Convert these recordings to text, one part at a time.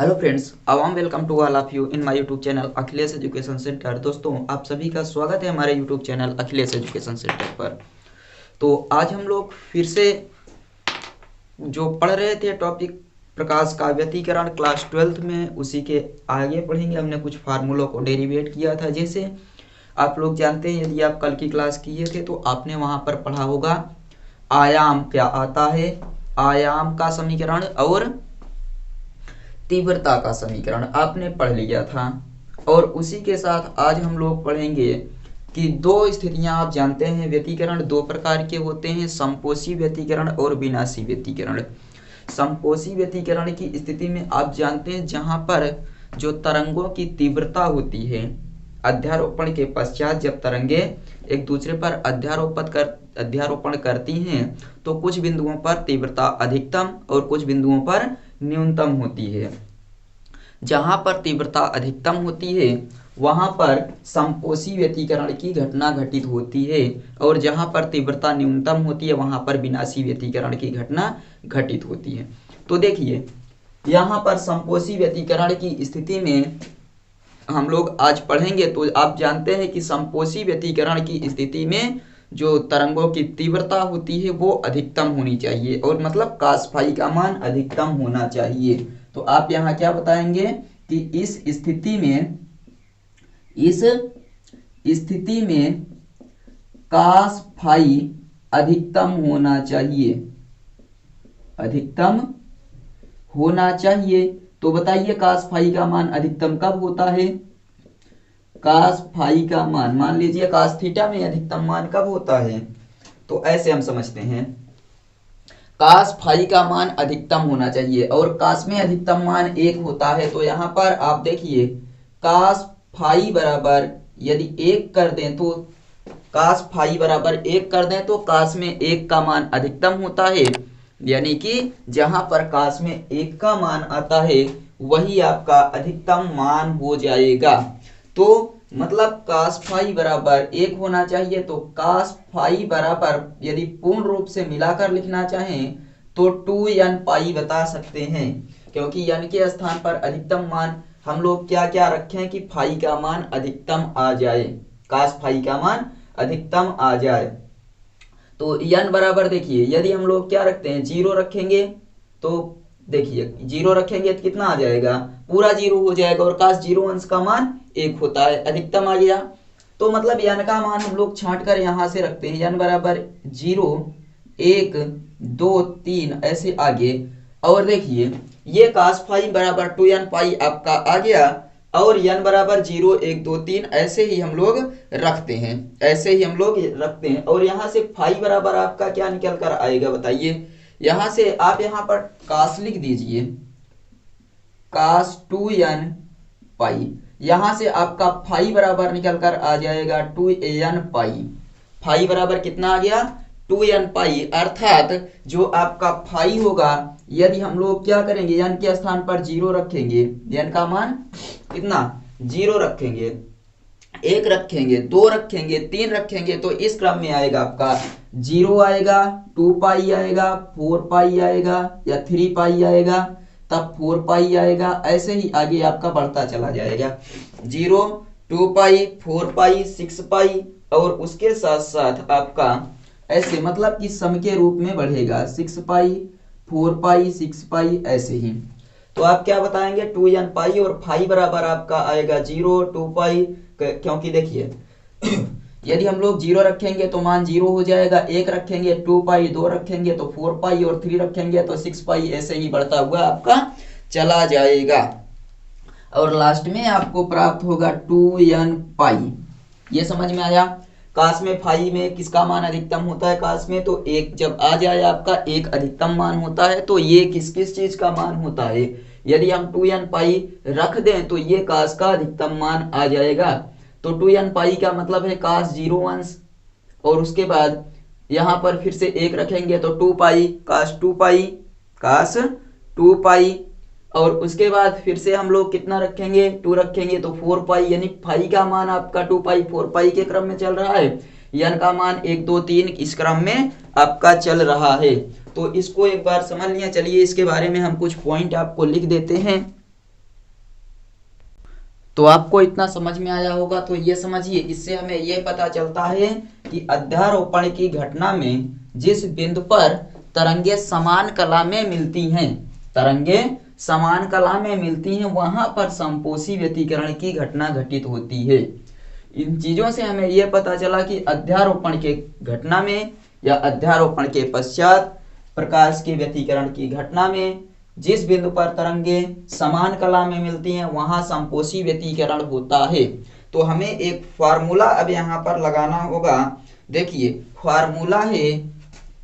Hello friends, अवाम welcome to all of you in my YouTube channel Akhilesh Education Centre. दोस्तों, आप सभी का स्वागत है हमारे YouTube channel Akhilesh Education Centre पर। तो आज हम लोग फिर से जो पढ़ रहे थे टॉपिक प्रकाश का व्यतीकरण क्लास 12th में, उसी के आगे पढ़ेंगे। हमने कुछ फार्मूलों को डेरिवेट किया था। जैसे आप लोग जानते हैं, यदि आप कल की क्लास किए थे तो आपने वहाँ पर पढ़ा होगा आयाम क्या आता है, आयाम का समीकरण और तीव्रता का समीकरण आपने पढ़ लिया था। और उसी के साथ आज हम लोग पढ़ेंगे कि दो स्थितियां आप जानते हैं, व्यतीकरण दो प्रकार के होते हैं, समपोषी व्यतीकरण और विनाशी व्यतीकरण। समपोषी व्यतीकरण की स्थिति में आप जानते हैं जहां पर जो तरंगों की तीव्रता होती है, अध्यारोपण के पश्चात जब तरंगे एक दूसरे पर अध्यारोपण करती हैं तो कुछ बिंदुओं पर तीव्रता अधिकतम और कुछ बिंदुओं पर न्यूनतम होती है। जहां पर तीव्रता अधिकतम होती है वहां पर समपोषी व्यतीकरण की घटना घटित होती है, और जहां पर तीव्रता न्यूनतम होती है वहां पर विनाशी व्यतीकरण की घटना घटित होती है। तो देखिए, यहाँ पर समपोषी व्यतीकरण की स्थिति में हम लोग आज पढ़ेंगे। तो आप जानते हैं कि समपोषी व्यतीकरण की स्थिति में जो तरंगों की तीव्रता होती है वो अधिकतम होनी चाहिए, और मतलब cos फाई का मान अधिकतम होना चाहिए। तो आप यहाँ क्या बताएंगे कि इस स्थिति में cos फाई अधिकतम होना चाहिए, अधिकतम होना चाहिए। तो बताइए cos फाई का मान अधिकतम कब होता है? cos फाई का मान, मान लीजिए cos थीटा में अधिकतम मान कब होता है? तो ऐसे हम समझते हैं, cos फाई का मान अधिकतम होना चाहिए और cos में अधिकतम मान 1 होता है। तो यहाँ पर आप देखिए cos फाई बराबर यदि 1 कर दें तो cos फाई बराबर 1 कर दें तो cos में 1 का मान अधिकतम होता है, यानी कि जहां पर cos में 1 का मान आता है वही आपका अधिकतम मान हो जाएगा। तो मतलब cos फाई बराबर 1 होना चाहिए। तो cos फाई बराबर यदि पूर्ण रूप से मिलाकर लिखना चाहें तो 2n पाई बता सकते हैं, क्योंकि n के स्थान पर अधिकतम मान हम लोग क्या क्या रखें कि फाई का मान अधिकतम आ जाए, cos फाई का मान अधिकतम आ जाए। तो n बराबर देखिए, यदि हम लोग क्या रखते हैं, 0 रखेंगे तो देखिए 0 रखेंगे तो कितना आ जाएगा, पूरा 0 हो जाएगा, और cos 0 अंश का मान 1 होता है, अधिकतम आ गया। तो मतलब n का मान हम लोग छांट कर यहाँ से रखते हैं, n बराबर 0 1 2 3 ऐसे आगे। और देखिए ये cos फाई बराबर 2n पाई आपका आ गया, और n बराबर 0 1 2 3 ऐसे ही हम लोग रखते हैं, ऐसे ही हम लोग रखते हैं। और यहाँ से फाई बराबर आपका क्या निकल कर आएगा बताइए? यहाँ से आप यहाँ पर cos लिख दीजिए, cos 2n पाई। यहाँ से आपका फाई बराबर निकल कर आ जाएगा 2n पाई। फाई बराबर कितना आ गया? 2n पाई। अर्थात जो आपका फाई होगा, यदि हम लोग क्या करेंगे, n के स्थान पर 0 रखेंगे, n का मान कितना 0 रखेंगे, 1 रखेंगे, 2 रखेंगे, 3 रखेंगे, तो इस क्रम में आएगा आपका 0 आएगा, 2 पाई आएगा, 4 पाई आएगा या 3 पाई आएगा, तब 4 पाई आएगा, ऐसे ही आगे आपका बढ़ता चला जाएगा, 0 2 पाई 4 पाई 6 पाई, और उसके साथ साथ आपका ऐसे मतलब कि सम के रूप में बढ़ेगा, 6 पाई 4 पाई 6 पाई ऐसे ही। तो आप क्या बताएंगे, 2n पाई, और फाई बराबर आपका आएगा 0 2 पाई, क्योंकि देखिए यदि हम लोग 0 रखेंगे तो मान 0 हो जाएगा, 1 रखेंगे 2 पाई, 2 रखेंगे तो 4 पाई, और 3 रखेंगे तो 6 पाई, ऐसे ही बढ़ता हुआ आपका चला जाएगा, और लास्ट में आपको प्राप्त होगा 2n पाई। ये समझ में आया? cos में फाई में किसका मान अधिकतम होता है? cos में तो 1 जब आ जाए आपका 1 अधिकतम मान होता है, तो ये किस किस चीज का मान होता है? यदि हम 2n पाई रख दें तो ये cos का अधिकतम मान आ जाएगा। तो 2n पाई का मतलब है cos 0 अंश, और उसके बाद यहाँ पर फिर से 1 रखेंगे तो 2 पाई cos 2 पाई, cos 2 पाई, और उसके बाद फिर से हम लोग कितना रखेंगे, 2 रखेंगे तो 4 पाई, यानी फाई का मान आपका 2 पाई 4 पाई के क्रम में चल रहा है, n का मान 1 2 3 इस क्रम में आपका चल रहा है। तो इसको एक बार समझ लिया। चलिए इसके बारे में हम कुछ पॉइंट आपको लिख देते हैं। तो आपको इतना समझ में आया होगा। तो ये समझिए, इससे हमें ये पता चलता है कि अध्यारोपण की घटना में जिस बिंदु पर तरंगे समान कला में मिलती हैं, तरंगे समान कला में मिलती हैं, वहां पर समपोषी व्यतिकरण की घटना घटित होती है। इन चीजों से हमें यह पता चला कि अध्यारोपण के घटना में या अध्यारोपण के पश्चात प्रकाश के व्यतिकरण की घटना में जिस बिंदु पर तरंगे समान कला में मिलती हैं, वहां समपोषी व्यतिकरण होता है। तो हमें एक फार्मूला अब यहाँ पर लगाना होगा। देखिए फार्मूला है,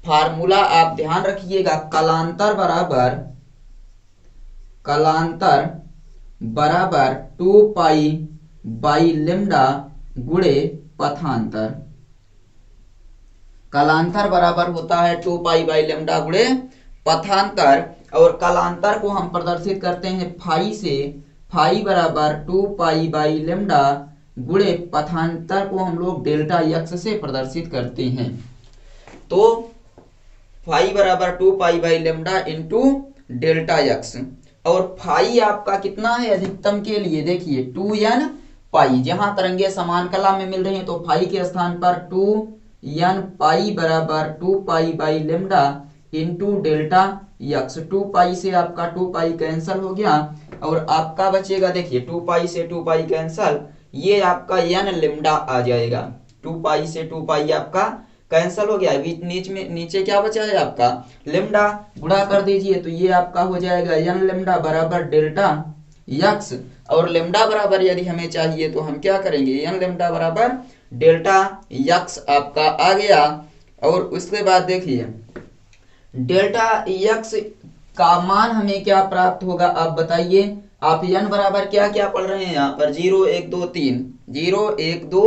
फार्मूला आप ध्यान रखिएगा, कलांतर बराबर 2 पाई बाई लेम्डा गुणे पथांतर। कलांतर बराबर होता है 2 पाई बाई लेम्डा गुणे पथांतर, और कलांतर को हम प्रदर्शित करते हैं फाई से। फाई बराबर 2 पाई बाई लेम्डा गुणे पथांतर को हम लोग डेल्टा यक्स से प्रदर्शित करते हैं। तो फाई बराबर 2 pi by lambda into delta x, और फाई आपका कितना है अधिकतम के लिए, देखिए 2n पाई, जहां तरंगे समान कला में मिल रही हैं तो फाई के स्थान पर 2n पाई बराबर 2 pi by lambda into delta x. 2 पाई से आपका 2 पाई कैंसिल हो गया और आपका बचेगा, देखिए 2 पाई से 2 पाई कैंसिल, ये आपका n लेम्डा आ जाएगा। 2 पाई से 2 पाई आपका कैंसिल हो गया, नीचे क्या बचा है आपका लेम्डा, गुणा कर दीजिए तो ये आपका हो जाएगा n लेम्डा बराबर डेल्टा यक्स। और लेम्डा बराबर यदि हमें चाहिए तो हम क्या करेंगे, n लेम्डा बराबर डेल्टा यक्स आपका आ गया। और उसके बाद देखिए डेल्टा यक्स का मान हमें क्या प्राप्त होगा, आप बताइए। आप n बराबर क्या क्या पढ़ रहे हैं यहाँ पर, 0 1 2 3, 0 1 2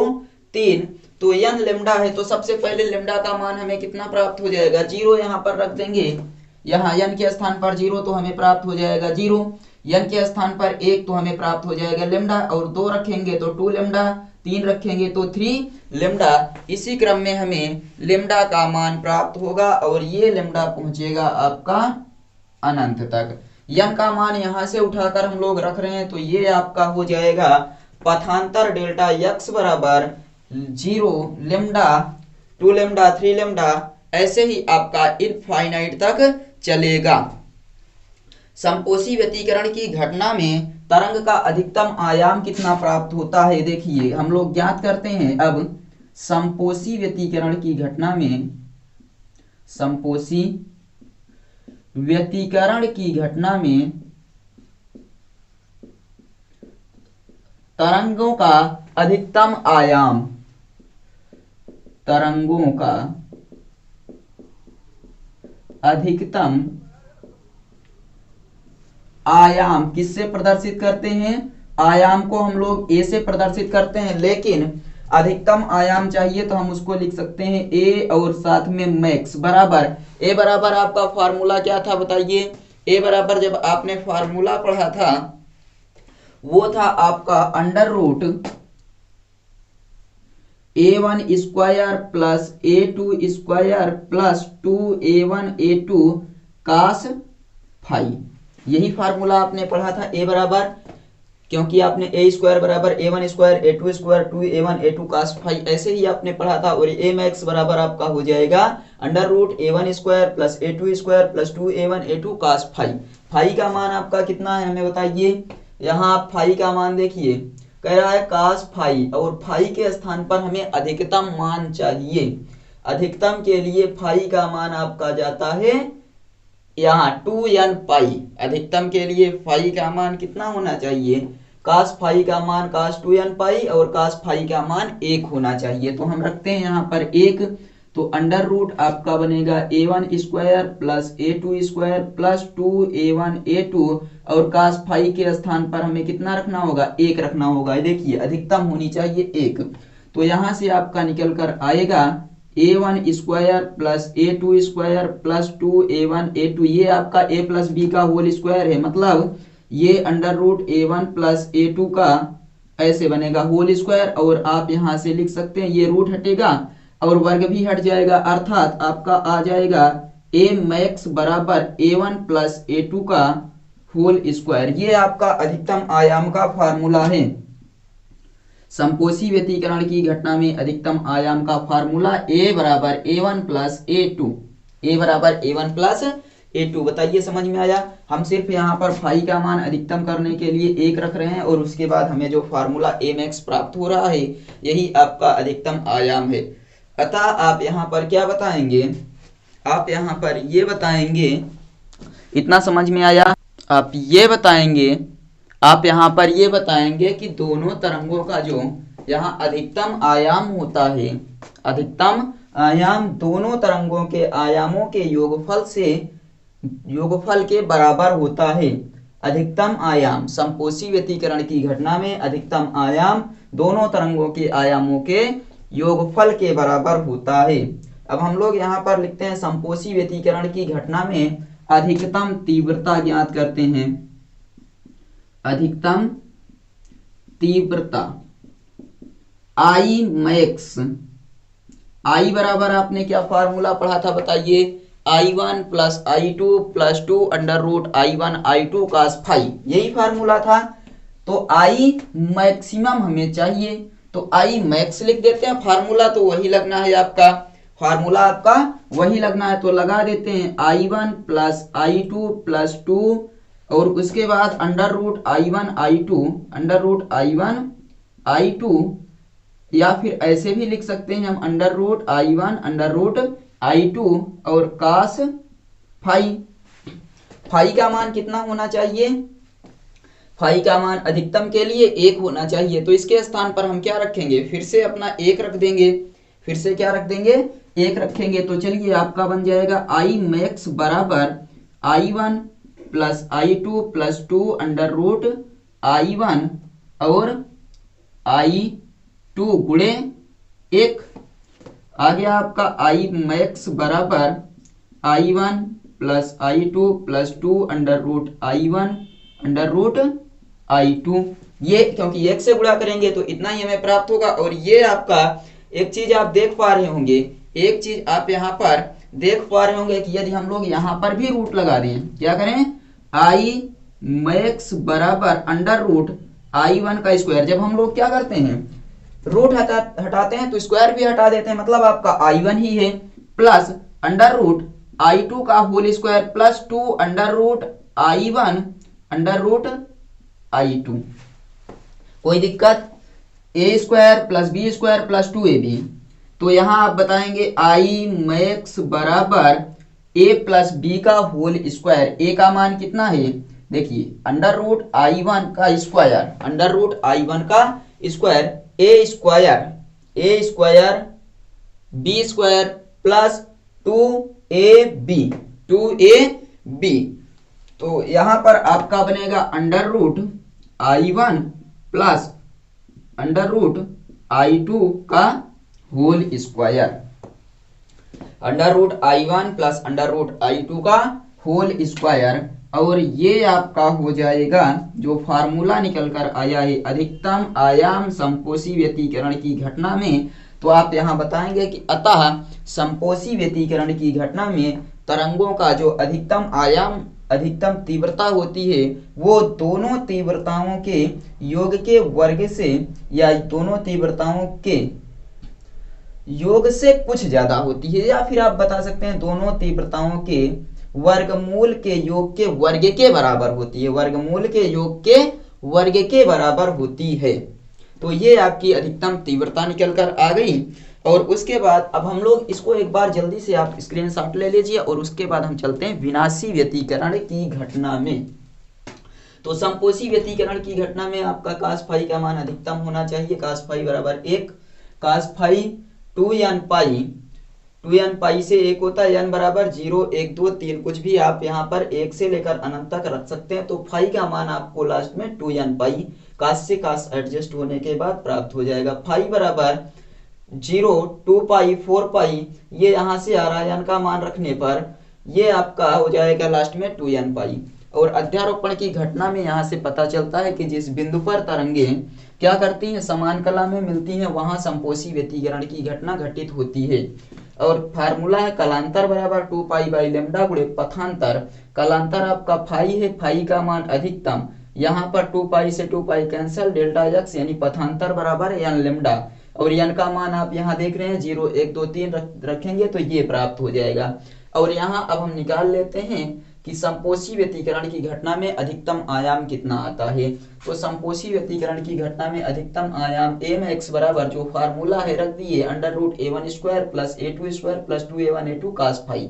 3, तो n लेम्डा है तो सबसे पहले लेम्डा का मान हमें कितना प्राप्त हो जाएगा, 0 यहाँ पर रख देंगे। यहाँ n के स्थान पर 0 तो हमें प्राप्त हो जाएगा 0, n के स्थान पर 1 तो हमें प्राप्त हो जाएगा लेम्डा, और 2 रखेंगे तो 2 लेम्डा, 3 रखेंगे तो 3 लेम्डा। इसी क्रम में हमें लेम्डा का मान प्राप्त होगा और ये लेम्डा पहुंचेगा आपका अनंत तक। n का मान यहां से उठाकर हम लोग रख रहे हैं तो ये आपका हो जाएगा पथांतर डेल्टा यक्स बराबर 0 लेम्डा, 2 लेम्डा, 3 लेम्डा, ऐसे ही आपका इनफाइनाइट तक चलेगा। समपोषी व्यतिकरण की घटना में तरंग का अधिकतम आयाम कितना प्राप्त होता है, देखिए हम लोग ज्ञात करते हैं। अब समपोषी व्यतिकरण की घटना में, समपोषी व्यतिकरण की घटना में तरंगों का अधिकतम आयाम, तरंगों का अधिकतम आयाम किससे प्रदर्शित करते हैं, आयाम को हम लोग a से प्रदर्शित करते हैं, लेकिन अधिकतम आयाम चाहिए तो हम उसको लिख सकते हैं a और साथ में मैक्स बराबर। a बराबर आपका फार्मूला क्या था बताइए, a बराबर जब आपने फार्मूला पढ़ा था वो था आपका under root a1 square plus a2 square plus 2a1 a2 cos phi. यही फार्मूला आपने पढ़ा था a बराबर, क्योंकि आपने a स्क्वायर बराबर a1 square a2 square 2a1 a2 cos phi ऐसे ही आपने पढ़ा था। और a मैक्स बराबर आपका हो जाएगा under root a1 square plus a2 square plus 2a1 a2 cos phi. Phi का मान आपका कितना है हमें बताइए। यहाँ आप फाई का मान देखिए, कह रहा है कास फाई, और फाई के स्थान पर हमें अधिकतम मान चाहिए। अधिकतम के लिए फाई का मान आपका जाता है यहाँ 2n पाई। अधिकतम के लिए फाई का मान कितना होना चाहिए, कास फाई का मान कास 2n पाई और कास फाई का मान 1 होना चाहिए। तो हम रखते हैं यहाँ पर 1, तो अंडर रूट आपका बनेगा a1 square plus a2 square plus 2a1 a2, और कास फाई के स्थान पर हमें कितना रखना होगा, 1 रखना होगा। देखिए अधिकतम होनी चाहिए 1, तो यहाँ से आपका निकल कर आएगा a1 square plus a2 square plus 2a1 a2, ये आपका a प्लस बी का होल स्क्वायर है, मतलब ये under root a1 plus a2 का ऐसे बनेगा होल स्क्वायर। और आप यहाँ से लिख सकते हैं ये रूट हटेगा और वर्ग भी हट जाएगा, अर्थात आपका आ जाएगा a मैक्स बराबर a1 प्लस a2 का होल स्क्वायर। ये आपका अधिकतम आयाम का फार्मूला है। समपोषी व्यतिकरण की घटना में अधिकतम आयाम का फार्मूला A बराबर A1 प्लस A2, A बराबर A1 प्लस A2। बताइए समझ में आया। हम सिर्फ यहाँ पर फाई का मान अधिकतम करने के लिए 1 रख रहे हैं और उसके बाद हमें जो फार्मूला A मैक्स प्राप्त हो रहा है यही आपका अधिकतम आयाम है। अतः आप यहाँ पर क्या बताएंगे, आप यहाँ पर ये बताएंगे, इतना समझ में आया। आप ये बताएंगे, आप यहाँ पर ये बताएंगे कि दोनों तरंगों का जो यहाँ अधिकतम आयाम होता है, अधिकतम आयाम दोनों तरंगों के आयामों के योगफल के बराबर होता है। अधिकतम आयाम समपोषी व्यतिकरण की घटना में अधिकतम आयाम दोनों तरंगों के आयामों के योगफल के बराबर होता है। अब हम लोग यहाँ पर लिखते हैं समपोषी व्यतिकरण की घटना में अधिकतम तीव्रता ज्ञात करते हैं। अधिकतम तीव्रता I मैक्स, I बराबर आपने क्या फार्मूला पढ़ा था बताइए, I1 plus I2 plus 2 under root I1 I2 cos phi, यही फार्मूला था। तो I मैक्सिमम हमें चाहिए तो I मैक्स लिख देते हैं, फार्मूला तो वही लगना है आपका, फार्मूला आपका वही लगना है तो लगा देते हैं I1 प्लस I2 प्लस 2 और उसके बाद under root I1 I2, under root I1 I2, या फिर ऐसे भी लिख सकते हैं हम under root I1 under root I2 और कास फाई। फाई का मान कितना होना चाहिए, फाई का मान अधिकतम के लिए 1 होना चाहिए। तो इसके स्थान पर हम क्या रखेंगे, फिर से अपना 1 रख देंगे, फिर से क्या रख देंगे, 1 रखेंगे। तो चलिए आपका बन जाएगा I मैक्स बराबर I1 plus I2 plus 2 under root I1 और I2 गुणे 1। आ गया आपका I मैक्स बराबर I1 plus I2 plus 2 under root I1 under root I2। ये क्योंकि 1 से गुणा करेंगे तो इतना ही हमें प्राप्त होगा। और ये आपका एक चीज आप देख पा रहे होंगे, एक चीज आप यहाँ पर देख पा रहे होंगे कि यदि हम लोग यहाँ पर भी रूट लगा दें, क्या करें, I मैक्स बराबर अंडर रूट I1 का स्क्वायर, जब हम लोग क्या करते हैं रूट हटाते हैं तो स्क्वायर भी हटा देते हैं, मतलब आपका I1 ही है, प्लस अंडर रूट I2 का whole square plus 2 under root I1 under root I2। कोई दिक्कत, A square plus B square plus 2ab। तो यहां आप बताएंगे I मैक्स बराबर ए प्लस बी का होल स्क्वायर, ए का मान कितना है, देखिए अंडर रूट I1 का स्क्वायर, अंडर रूट I1 का square, A square B square plus 2ab, तो यहां पर आपका बनेगा under root I1 plus under root I2 का whole square, under root I1 plus under root I2 का होल स्क्वायर। और ये आपका हो जाएगा जो फार्मूला निकल कर आया है अधिकतम आयाम समपोषी व्यतिकरण की घटना में। तो आप यहाँ बताएंगे कि अतः समपोषी व्यतिकरण की घटना में तरंगों का जो अधिकतम आयाम, अधिकतम तीव्रता होती है वो दोनों तीव्रताओं के योग के वर्ग से या दोनों तीव्रताओं के योग से कुछ ज्यादा होती है, या फिर आप बता सकते हैं दोनों तीव्रताओं के वर्गमूल के योग के वर्ग के बराबर होती है, वर्गमूल के योग के वर्ग के बराबर होती है। तो ये आपकी अधिकतम तीव्रता निकल कर आ गई। और उसके बाद अब हम लोग इसको एक बार जल्दी से आप स्क्रीनशॉट ले लीजिए और उसके बाद हम चलते हैं विनाशी व्यतिकरण की घटना में। तो समपोषी व्यतिकरण की घटना में आपका cos फाई का मान अधिकतम होना चाहिए, cos फाई बराबर 1, cos फाई 2n पाई, 2n पाई से 1 होता है, n बराबर 0 1 2 3 कुछ भी आप यहाँ पर 1 से लेकर अनंत तक रख सकते हैं। तो फाई का मान आपको लास्ट में 2n पाई cos से cos एडजस्ट होने के बाद प्राप्त हो जाएगा। फाई बराबर 0 2 पाई 4 पाई, ये यहाँ से आ रहा है n का मान रखने पर, ये आपका हो जाएगा लास्ट में 2n पाई। और अध्यारोपण की घटना में यहाँ से पता चलता है कि जिस बिंदु पर तरंगे क्या करती हैं, समान कला में मिलती हैं, वहां समपोषी व्यतिकरण की घटना घटित होती है। और फार्मूला है कलांतर बराबर 2 पाई बाई लेमडा गुणे पथांतर। कलांतर आपका फाई है, फाई का मान अधिकतम, यहाँ पर 2 पाई से 2 पाई कैंसिल, डेल्टा एक्स यानी पथांतर बराबर एन लेमडा, और एन का मान आप यहाँ देख रहे हैं 0 1 2 3 रखेंगे तो ये प्राप्त हो जाएगा। और यहाँ अब हम निकाल लेते हैं कि समपोषी व्यतिकरण की घटना में अधिकतम आयाम कितना आता है। तो समपोषी व्यतिकरण की घटना में अधिकतम आयाम एम एक्स बराबर जो फार्मूला है रख दिए √a1² + a2² + 2a1 a2 cos phi.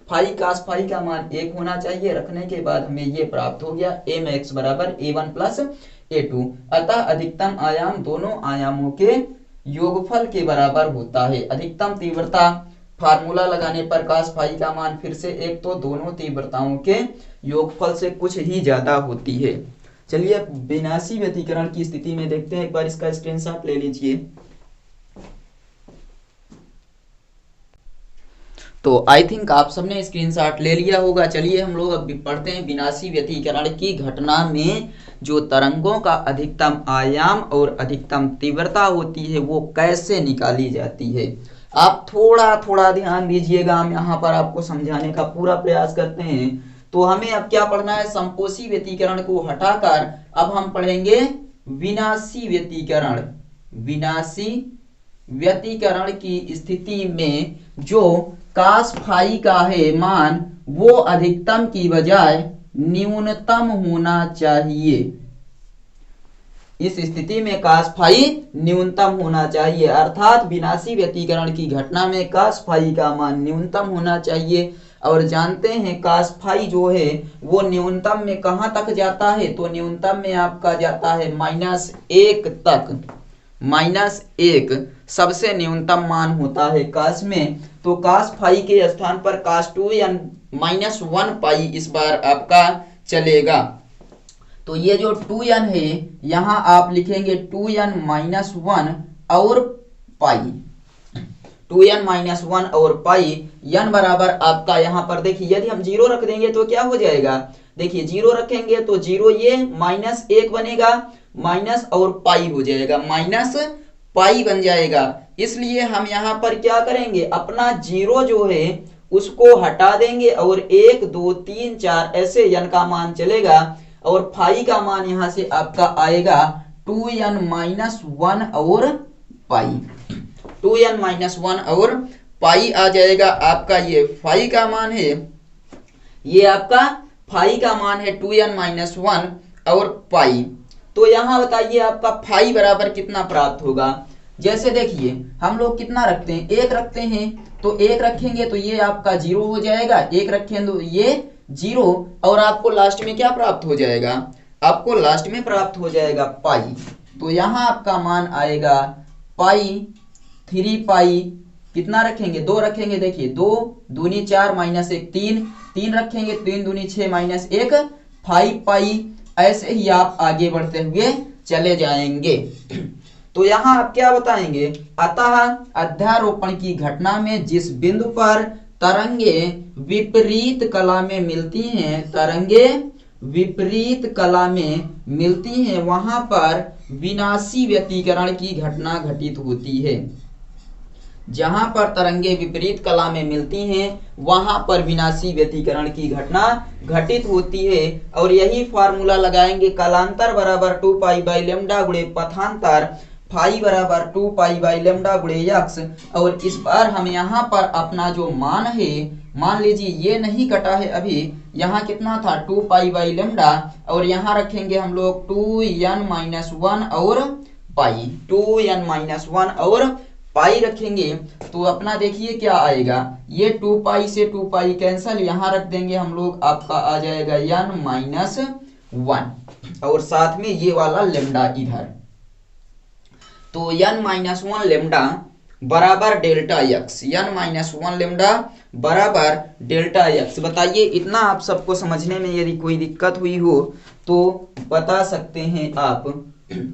Phi cos phi का मान 1 होना चाहिए, रखने के बाद हमें ये प्राप्त हो गया एम एक्स बराबर a1 + a2। अतः अधिकतम आयाम दोनों आयामों के योगफल के बराबर होता है। अधिकतम तीव्रता फार्मूला लगाने पर cos फाई का मान फिर से एक तो दोनों तीव्रताओं के योगफल से कुछ ही ज्यादा होती है। चलिए अब विनाशी व्यतिकरण की स्थिति में देखते हैं, एक बार इसका स्क्रीनशॉट ले लीजिए। तो आई थिंक आप सबने स्क्रीनशॉट ले लिया होगा। चलिए हम लोग अब पढ़ते हैं विनाशी व्यतिकरण की घटना में जो तरंगों का अधिकतम आयाम और अधिकतम तीव्रता होती है वो कैसे निकाली जाती है। आप थोड़ा थोड़ा ध्यान दीजिएगा, हम यहाँ पर आपको समझाने का पूरा प्रयास करते हैं। तो हमें अब क्या पढ़ना है, समपोषी व्यतिकरण को हटाकर अब हम पढ़ेंगे विनाशी व्यतिकरण। विनाशी व्यतिकरण की स्थिति में जो cos फाई का है मान वो अधिकतम की बजाय न्यूनतम होना चाहिए। इस स्थिति में cos फाई न्यूनतम होना चाहिए, अर्थात विनाशी व्यतिकरण की घटना में cos फाई का मान न्यूनतम होना चाहिए। और जानते हैं cos फाई जो है वो न्यूनतम में कहां तक जाता है, तो न्यूनतम में आपका जाता है -1 तक। -1 सबसे न्यूनतम मान होता है cos में। तो cos फाई के स्थान पर cos 2n -1 पाई इस बार आपका चलेगा। तो ये जो 2n है यहाँ आप लिखेंगे 2n - 1 और पाई, 2n - 1 और पाई। n बराबर आपका यहाँ पर देखिए यदि हम 0 रख देंगे तो क्या हो जाएगा, देखिए 0 रखेंगे तो 0 ये -1 बनेगा, माइनस और पाई हो जाएगा, माइनस पाई बन जाएगा। इसलिए हम यहाँ पर क्या करेंगे, अपना 0 जो है उसको हटा देंगे और 1 2 3 4 ऐसे n का मान चलेगा और फाई का मान यहाँ से आपका आएगा 2n - 1 और पाई, 2n - 1 और पाई आ जाएगा आपका। ये फाई का मान है, ये आपका फाई का मान है 2n - 1 और पाई। तो यहाँ बताइए आपका फाई बराबर कितना प्राप्त होगा। जैसे देखिए हम लोग कितना रखते हैं, 1 रखते हैं, तो 1 रखेंगे तो ये आपका 0 हो जाएगा, 1 रखेंगे तो ये 0 और आपको लास्ट में क्या प्राप्त हो जाएगा, आपको लास्ट में प्राप्त हो जाएगा पाई। तो यहाँ आपका मान आएगा पाई 3 पाई, कितना रखेंगे, 2 रखेंगे, देखिए 2 दूनी 4 -1 3, 3 रखेंगे 3 दूनी 6 -1 5 पाई। ऐसे ही आप आगे बढ़ते हुए चले जाएंगे। तो यहाँ आप क्या बताएंगे, अतः अध्यारोपण की घटना में जिस बिंदु पर तरंगे विपरीत कला में मिलती हैं, तरंगे विपरीत कला में मिलती हैं, वहां पर विनाशी व्यतिकरण की घटना घटित होती है। जहां पर तरंगे विपरीत कला में मिलती हैं वहां पर विनाशी व्यतिकरण की घटना घटित होती है। और यही फार्मूला लगाएंगे, कालांतर बराबर 2 पाई बाई लेमडा गुणे पथांतर, फाई बराबर 2 पाई बाई लेमडा गुणे यक्स। और इस बार हम यहाँ पर अपना जो मान है, मान लीजिए ये नहीं कटा है अभी, यहाँ कितना था 2 पाई बाई लेमडा और यहाँ रखेंगे हम लोग 2n - 1 और पाई, 2n - 1 और पाई रखेंगे। तो अपना देखिए क्या आएगा, ये 2 पाई से 2 पाई कैंसल, यहाँ रख देंगे हम लोग, आपका आ जाएगा n - 1 और साथ में ये वाला लेमडा इधर। तो n - 1 लेमडा बराबर डेल्टा एक्स, n - 1 लेमडा बराबर डेल्टा एक्स। बताइए इतना आप सबको समझने में यदि कोई दिक्कत हुई हो तो बता सकते हैं आप।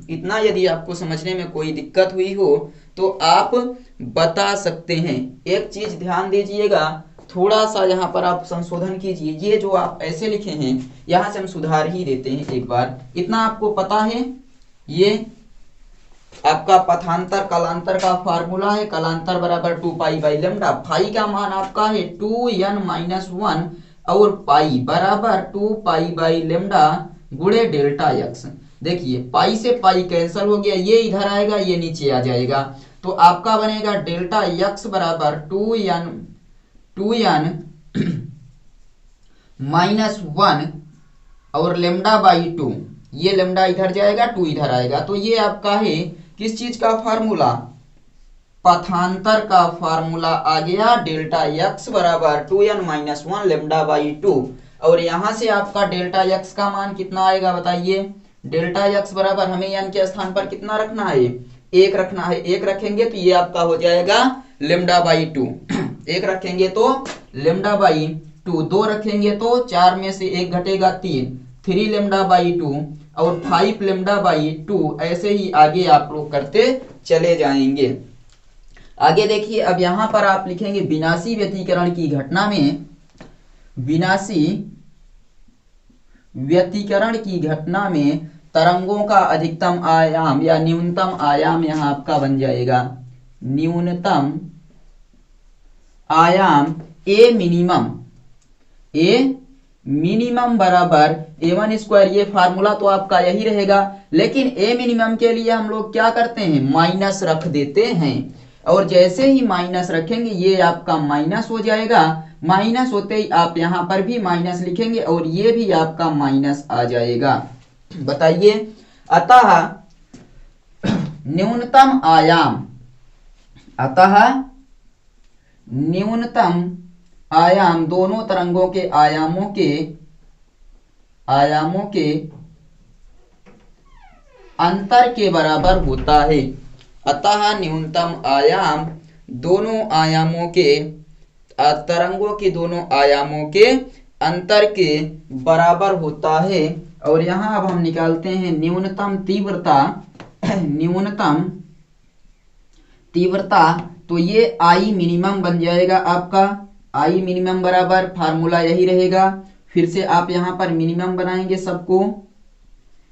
इतना यदि आपको समझने में कोई दिक्कत हुई हो तो आप बता सकते हैं। एक चीज ध्यान दीजिएगा, थोड़ा सा यहाँ पर आप संशोधन कीजिए, ये जो आप ऐसे लिखे हैं यहाँ से हम सुधार ही देते हैं एक बार। इतना आपको पता है, ये आपका पथांतर कालांतर का फार्मूला है, कालांतर बराबर 2 पाई बाई लेमडा, फाई का मान आपका है 2n - 1 और पाई बराबर 2 पाई बाई लेमडा गुणे डेल्टा एक्स। देखिए पाई से पाई कैंसिल हो गया, ये इधर आएगा, ये नीचे आ जाएगा, तो आपका बनेगा डेल्टा एक्स बराबर 2n -1 और लेमडा बाई 2। ये लेमडा इधर जाएगा, 2 इधर आएगा, तो ये आपका है किस चीज का फार्मूला, पथांतर का फार्मूला आ गया, डेल्टा एक्स बराबर 2n - 1 लेमडा बाई 2। और यहां से आपका डेल्टा एक्स का मान कितना आएगा बताइए। डेल्टा एक्स बराबर हमें n के स्थान पर कितना रखना है, 1 रखना है। 1 रखेंगे तो ये आपका हो जाएगा लेमडा बाई 2। 1 रखेंगे तो लेमडा बाई 2, 2 रखेंगे तो 4 में से 1 घटेगा 3 लेमडा बाई 2 और 5 लेमडा बाई 2। ऐसे ही आगे आप लोग करते चले जाएंगे। आगे देखिए, अब यहां पर आप लिखेंगे विनाशी व्यतिकरण की घटना में, विनाशी व्यतिकरण की घटना में तरंगों का अधिकतम आयाम या न्यूनतम आयाम यहां आपका बन जाएगा न्यूनतम आयाम ए मिनिमम बराबर a1 स्क्वायर। ये फार्मूला तो आपका यही रहेगा, लेकिन ए मिनिमम के लिए हम लोग क्या करते हैं, माइनस रख देते हैं। और जैसे ही माइनस रखेंगे ये आपका माइनस हो जाएगा, माइनस होते ही आप यहां पर भी माइनस लिखेंगे और ये भी आपका माइनस आ जाएगा। बताइए, अतः न्यूनतम आयाम, अतः न्यूनतम आयाम दोनों तरंगों के आयामों के अंतर के बराबर होता है। अतः न्यूनतम आयाम दोनों आयामों के तरंगों के दोनों आयामों के अंतर के बराबर होता है। और यहां अब हम निकालते हैं न्यूनतम तीव्रता। न्यूनतम तीव्रता तो ये आई मिनिमम बन जाएगा आपका, आई मिनिमम बराबर फार्मूला यही रहेगा। फिर से आप यहां पर मिनिमम बनाएंगे सबको,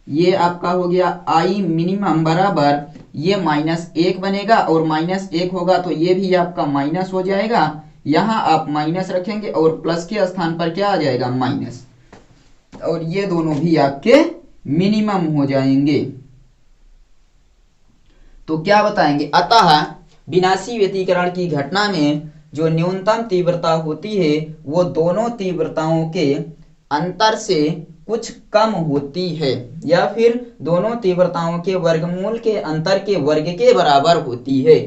ये आपका हो गया आई मिनिमम बराबर ये -1 बनेगा और -1 होगा तो ये भी आपका माइनस हो जाएगा। यहां आप माइनस रखेंगे और प्लस के स्थान पर क्या आ जाएगा, माइनस, और ये दोनों भी आपके मिनिमम हो जाएंगे। तो क्या बताएंगे, अतः विनाशी व्यतिकरण की घटना में जो न्यूनतम तीव्रता होती है वो दोनों तीव्रताओं के अंतर से कुछ कम होती है, या फिर दोनों तीव्रताओं के वर्गमूल के अंतर के वर्ग के बराबर होती है।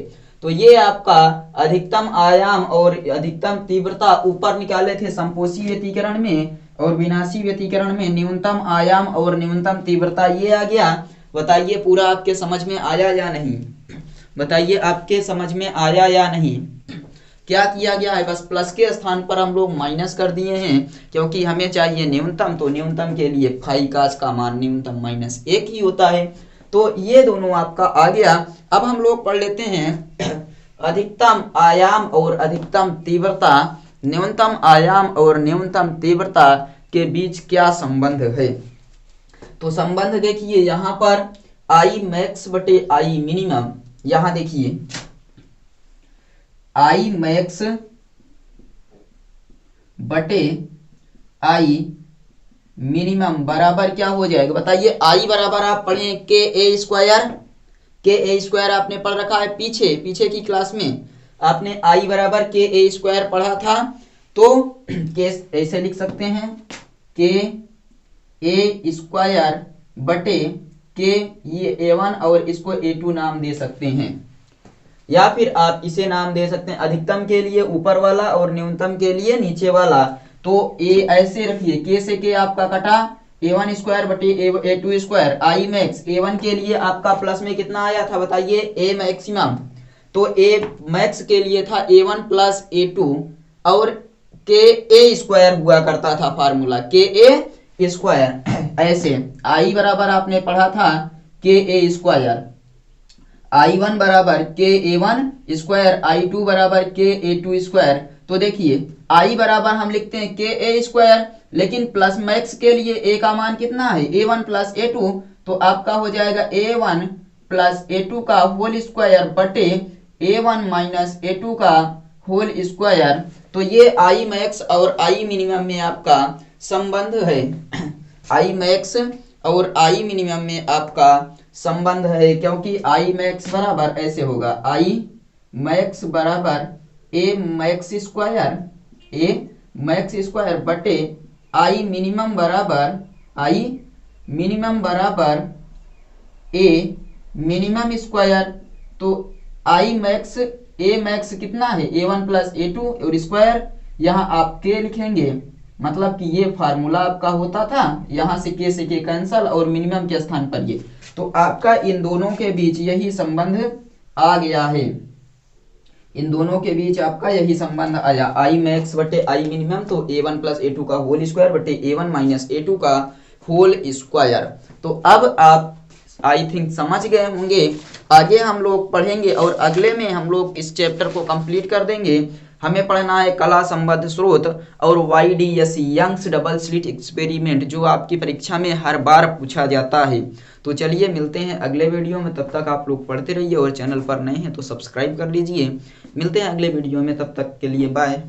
तो ये आपका अधिकतम आयाम और अधिकतम तीव्रता ऊपर निकाले थे समपोषी व्यतिकरण में, और विनाशी व्यतिकरण में न्यूनतम आयाम और न्यूनतम तीव्रता ये आ गया। बताइए पूरा आपके समझ में आया या नहीं, बताइए आपके समझ में आया या नहीं। क्या किया गया है, बस प्लस के स्थान पर हम लोग माइनस कर दिए हैं, क्योंकि हमें चाहिए न्यूनतम, तो न्यूनतम के लिए फाई कास का मान न्यूनतम -1 ही होता है। तो ये दोनों आपका आ गया। अब हम लोग पढ़ लेते हैं अधिकतम आयाम और अधिकतम तीव्रता। न्यूनतम आयाम और न्यूनतम तीव्रता के बीच क्या संबंध है। तो संबंध देखिए, यहां पर आई मैक्स बटे आई मिनिमम, यहां देखिए आई मैक्स बटे आई मिनिमम बराबर क्या हो जाएगा, बताइए। आई बराबर आप पढ़े के ए स्क्वायर आपने पढ़ रखा है पीछे की क्लास में आपने आई बराबर के ए स्क्वायर पढ़ा था। तो के ऐसे लिख सकते हैं, के ए स्क्वायर बटे के, ये A1 और इसको A2 नाम दे सकते हैं, या फिर आप इसे नाम दे सकते हैं अधिकतम के लिए ऊपर वाला और न्यूनतम के लिए नीचे वाला। तो ए ऐसे रखिए, के से के आपका कटा, A1 स्क्वायर बटे A2 square, I max A1 के लिए आपका प्लस में कितना आया था बताइए, A मैक्सिमम। तो A मैक्स के लिए था A1 प्लस A2 और के ए स्क्वायर हुआ करता था फार्मूला, के ए स्क्वायर। ऐसे आई बराबर आपने पढ़ा था के ए स्क्वायर, I1 बराबर के A1 स्क्वायर, I2 बराबर के A2 स्क्वायर। तो देखिए I बराबर हम लिखते हैं के ए स्क्वायर, लेकिन प्लस मैक्स के लिए A का मान कितना है, A1 प्लस A2, तो आपका हो जाएगा A1 प्लस A2 का होल स्क्वायर बटे A1 माइनस A2 का होल स्क्वायर। तो ये I मैक्स और I मिनिमम में आपका संबंध है। आई मैक्स और आई मिनिमम में आपका संबंध है, क्योंकि आई मैक्स बराबर ऐसे होगा, आई मैक्स बराबर ए मैक्स स्क्वायर बटे आई मिनिमम बराबर ए मिनिमम स्क्वायर। तो आई मैक्स ए मैक्स कितना है, A1 प्लस A2 और स्क्वायर, यहाँ आप के लिखेंगे, मतलब कि ये फार्मूला आपका होता था, यहाँ से के कैंसल और मिनिमम के स्थान पर ये, तो आपका इन दोनों के बीच यही संबंध आ गया है, इन दोनों के बीच आपका यही संबंध आया, आई मैक्स बटे आई मिनिमम, तो A1 प्लस A2 का होल स्क्वायर बटे A1 माइनस A2 का होल स्क्वायर। तो अब आप आई थिंक समझ गए होंगे। आगे हम लोग पढ़ेंगे और अगले में हम लोग इस चैप्टर को कंप्लीट कर देंगे। हमें पढ़ना है कला संबद्ध स्रोत और YDSE Young's double slit experiment, जो आपकी परीक्षा में हर बार पूछा जाता है। तो चलिए मिलते हैं अगले वीडियो में, तब तक आप लोग पढ़ते रहिए और चैनल पर नए हैं तो सब्सक्राइब कर लीजिए। मिलते हैं अगले वीडियो में, तब तक के लिए बाय।